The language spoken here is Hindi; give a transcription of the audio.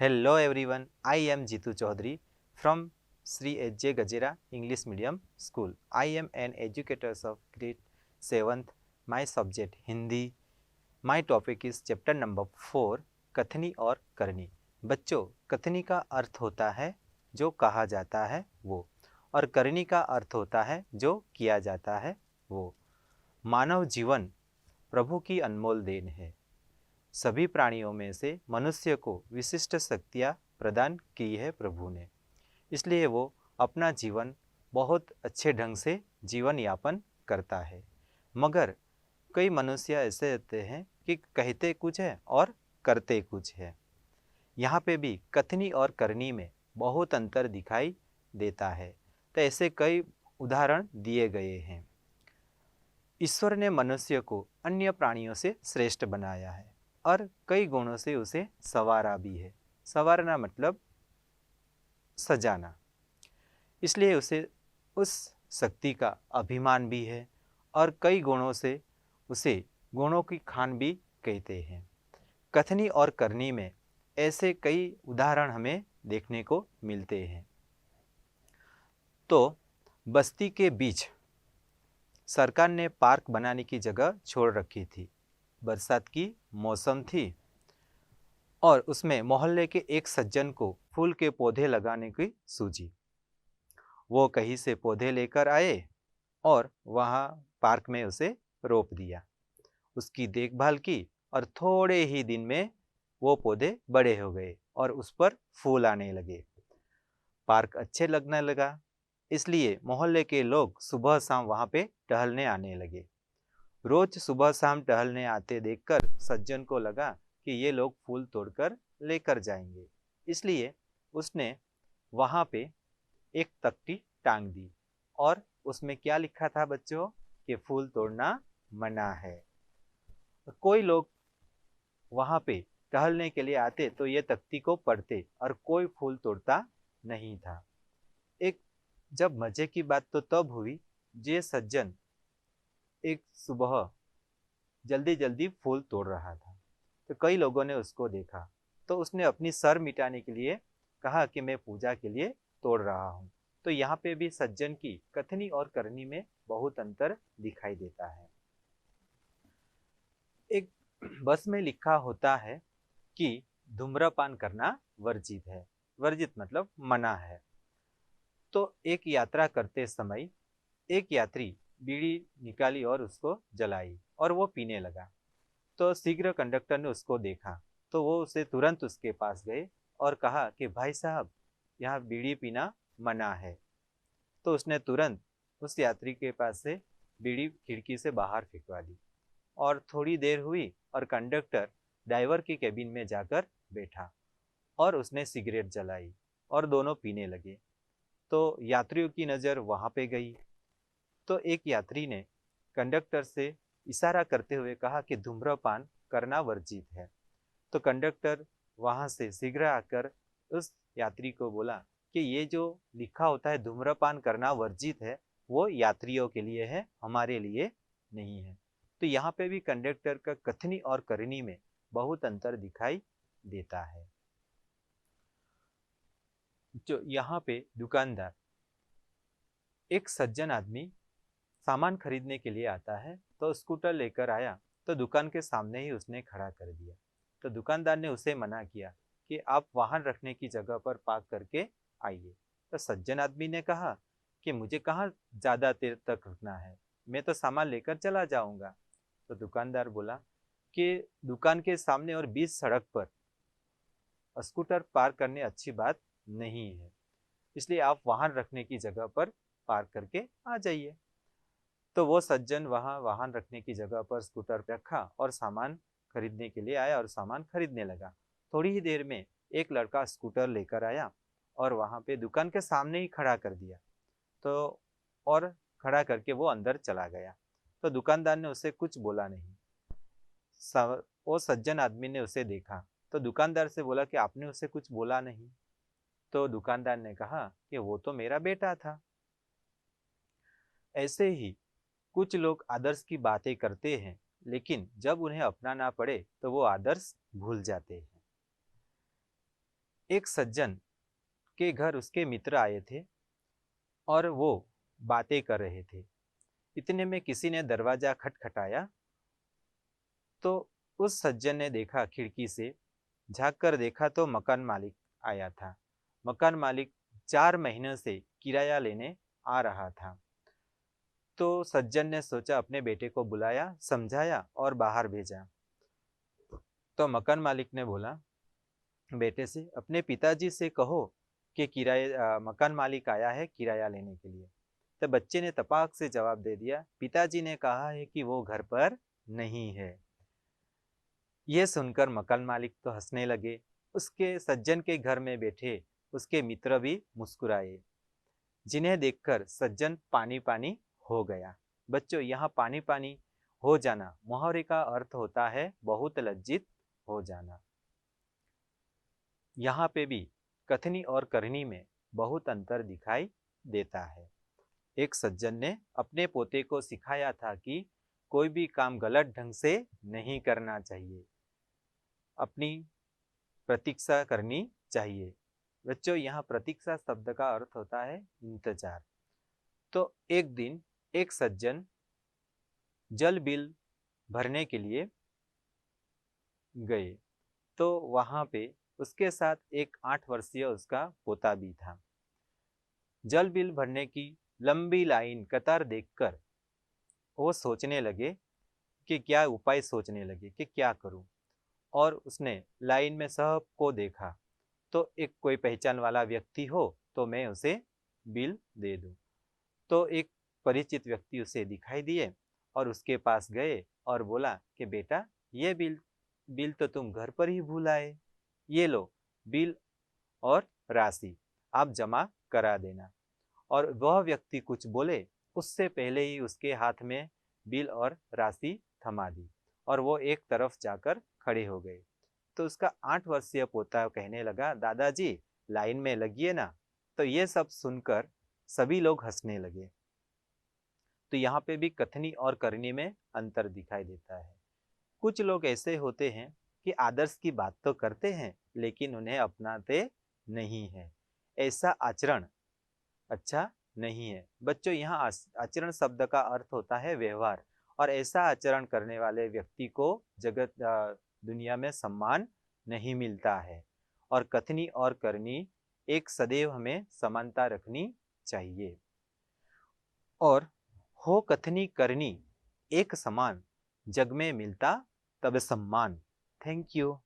Hello everyone, I am Jitu Chaudhary from Sri H.J. Gajera English Medium School. I am an educator of grade 7th. My subject Hindi. My topic is chapter number 4 कथनी और करनी। बच्चों, कथनी का अर्थ होता है जो कहा जाता है वो, और करनी का अर्थ होता है जो किया जाता है वो। मानव जीवन प्रभु की अनमोल देन है। सभी प्राणियों में से मनुष्य को विशिष्ट शक्तियाँ प्रदान की है प्रभु ने, इसलिए वो अपना जीवन बहुत अच्छे ढंग से जीवन यापन करता है। मगर कई मनुष्य ऐसे रहते हैं कि कहते कुछ है और करते कुछ है। यहाँ पे भी कथनी और करनी में बहुत अंतर दिखाई देता है। तो ऐसे कई उदाहरण दिए गए हैं। ईश्वर ने मनुष्य को अन्य प्राणियों से श्रेष्ठ बनाया है और कई गुणों से उसे संवारा भी है। संवारना मतलब सजाना, इसलिए उसे उस शक्ति का अभिमान भी है और कई गुणों से उसे गुणों की खान भी कहते हैं। कथनी और करनी में ऐसे कई उदाहरण हमें देखने को मिलते हैं। तो बस्ती के बीच सरकार ने पार्क बनाने की जगह छोड़ रखी थी। बरसात की मौसम थी और उसमें मोहल्ले के एक सज्जन को फूल के पौधे लगाने की सूझी। वो कहीं से पौधे लेकर आए और वहाँ पार्क में उसे रोप दिया। उसकी देखभाल की और थोड़े ही दिन में वो पौधे बड़े हो गए और उस पर फूल आने लगे। पार्क अच्छे लगने लगा, इसलिए मोहल्ले के लोग सुबह शाम वहाँ पे टहलने आने लगे। रोज सुबह शाम टहलने आते देखकर सज्जन को लगा कि ये लोग फूल तोड़कर लेकर जाएंगे, इसलिए उसने वहाँ पे एक तख्ती टांग दी और उसमें क्या लिखा था बच्चों, कि फूल तोड़ना मना है। कोई लोग वहाँ पे टहलने के लिए आते तो ये तख्ती को पढ़ते और कोई फूल तोड़ता नहीं था। एक जब मजे की बात तो तब हुई, ये सज्जन एक सुबह जल्दी जल्दी फूल तोड़ रहा था। तो कई लोगों ने उसको देखा तो उसने अपनी सर मिटाने के लिए कहा कि मैं पूजा के लिए तोड़ रहा हूँ। तो यहाँ पे भी सज्जन की कथनी और करनी में बहुत अंतर दिखाई देता है। एक बस में लिखा होता है कि धूम्रपान करना वर्जित है। वर्जित मतलब मना है। तो एक यात्रा करते समय एक यात्री बीड़ी निकाली और उसको जलाई और वो पीने लगा। तो शीघ्र कंडक्टर ने उसको देखा तो वो उसे तुरंत उसके पास गए और कहा कि भाई साहब, यहाँ बीड़ी पीना मना है। तो उसने तुरंत उस यात्री के पास से बीड़ी खिड़की से बाहर फेंकवा दी और थोड़ी देर हुई और कंडक्टर ड्राइवर के केबिन में जाकर बैठा और उसने सिगरेट जलाई और दोनों पीने लगे। तो यात्रियों की नज़र वहाँ पे गई तो एक यात्री ने कंडक्टर से इशारा करते हुए कहा कि धूम्रपान करना वर्जित है। तो कंडक्टर वहाँ से शीघ्र आकर उस यात्री को बोला कि ये जो लिखा होता है धूम्रपान करना वर्जित है, वो यात्रियों के लिए है, हमारे लिए नहीं है। तो यहाँ पे भी कंडक्टर का कथनी और करनी में बहुत अंतर दिखाई देता है। जो यहाँ पे दुकानदार, एक सज्जन आदमी सामान खरीदने के लिए आता है तो स्कूटर लेकर आया तो दुकान के सामने ही उसने खड़ा कर दिया। तो दुकानदार ने उसे मना किया कि आप वाहन रखने की जगह पर पार्क करके आइए। तो सज्जन आदमी ने कहा कि मुझे कहाँ ज़्यादा देर तक रुकना है, मैं तो सामान लेकर चला जाऊंगा। तो दुकानदार बोला कि दुकान के सामने और बीच सड़क पर स्कूटर पार्क करने अच्छी बात नहीं है, इसलिए आप वाहन रखने की जगह पर पार्क करके आ जाइए। तो वो सज्जन वहाँ वाहन रखने की जगह पर स्कूटर रखा और सामान खरीदने के लिए आया और सामान खरीदने लगा। थोड़ी ही देर में एक लड़का स्कूटर लेकर आया और वहाँ पे दुकान के सामने ही खड़ा कर दिया। तो और खड़ा करके वो अंदर चला गया। तो दुकानदार ने उसे कुछ बोला नहीं। वो सज्जन आदमी ने उसे देखा तो दुकानदार से बोला कि आपने उसे कुछ बोला नहीं। तो दुकानदार ने कहा कि वो तो मेरा बेटा था। ऐसे ही कुछ लोग आदर्श की बातें करते हैं, लेकिन जब उन्हें अपनाना पड़े तो वो आदर्श भूल जाते हैं। एक सज्जन के घर उसके मित्र आए थे और वो बातें कर रहे थे। इतने में किसी ने दरवाजा खटखटाया तो उस सज्जन ने देखा, खिड़की से झांक कर देखा तो मकान मालिक आया था। मकान मालिक 4 महीनों से किराया लेने आ रहा था। तो सज्जन ने सोचा, अपने बेटे को बुलाया, समझाया और बाहर भेजा। तो मकान मालिक ने बोला बेटे से, अपने पिताजी से कहो कि मकान मालिक आया है किराया लेने के लिए। तो बच्चे ने तपाक से जवाब दे दिया, पिताजी ने कहा है कि वो घर पर नहीं है। यह सुनकर मकान मालिक तो हंसने लगे। उसके सज्जन के घर में बैठे उसके मित्र भी मुस्कुराए, जिन्हें देखकर सज्जन पानी पानी हो गया। बच्चों, यहाँ पानी पानी हो जाना मुहावरे का अर्थ होता है बहुत लज्जित हो जाना। यहाँ पे भी कथनी और करनी में बहुत अंतर दिखाई देता है। एक सज्जन ने अपने पोते को सिखाया था कि कोई भी काम गलत ढंग से नहीं करना चाहिए, अपनी प्रतीक्षा करनी चाहिए। बच्चों, यहाँ प्रतीक्षा शब्द का अर्थ होता है इंतजार। तो एक दिन एक सज्जन जल बिल भरने के लिए गए, तो वहाँ पे उसके साथ एक 8 वर्षीय उसका पोता भी था। जल बिल भरने की लंबी लाइन कतार देखकर वो सोचने लगे कि क्या उपाय, सोचने लगे कि क्या करूं। और उसने लाइन में सबको देखा, तो एक कोई पहचान वाला व्यक्ति हो तो मैं उसे बिल दे दूं। तो एक परिचित व्यक्ति उसे दिखाई दिए और उसके पास गए और बोला कि बेटा, ये बिल तो तुम घर पर ही भूल आए, ये लो बिल और राशि आप जमा करा देना। और वह व्यक्ति कुछ बोले उससे पहले ही उसके हाथ में बिल और राशि थमा दी और वो एक तरफ जाकर खड़े हो गए। तो उसका 8 वर्षीय पोता कहने लगा, दादाजी लाइन में लगिए ना। तो ये सब सुनकर सभी लोग हंसने लगे। तो यहाँ पे भी कथनी और करनी में अंतर दिखाई देता है। कुछ लोग ऐसे होते हैं कि आदर्श की बात तो करते हैं लेकिन उन्हें अपनाते नहीं है। ऐसा आचरण अच्छा नहीं है। बच्चों, यहाँ आचरण शब्द का अर्थ होता है व्यवहार, और ऐसा आचरण करने वाले व्यक्ति को दुनिया में सम्मान नहीं मिलता है। और कथनी और करनी एक सदैव हमें समानता रखनी चाहिए। और हो कथनी करनी एक समान, जग में मिलता तब सम्मान। Thank you.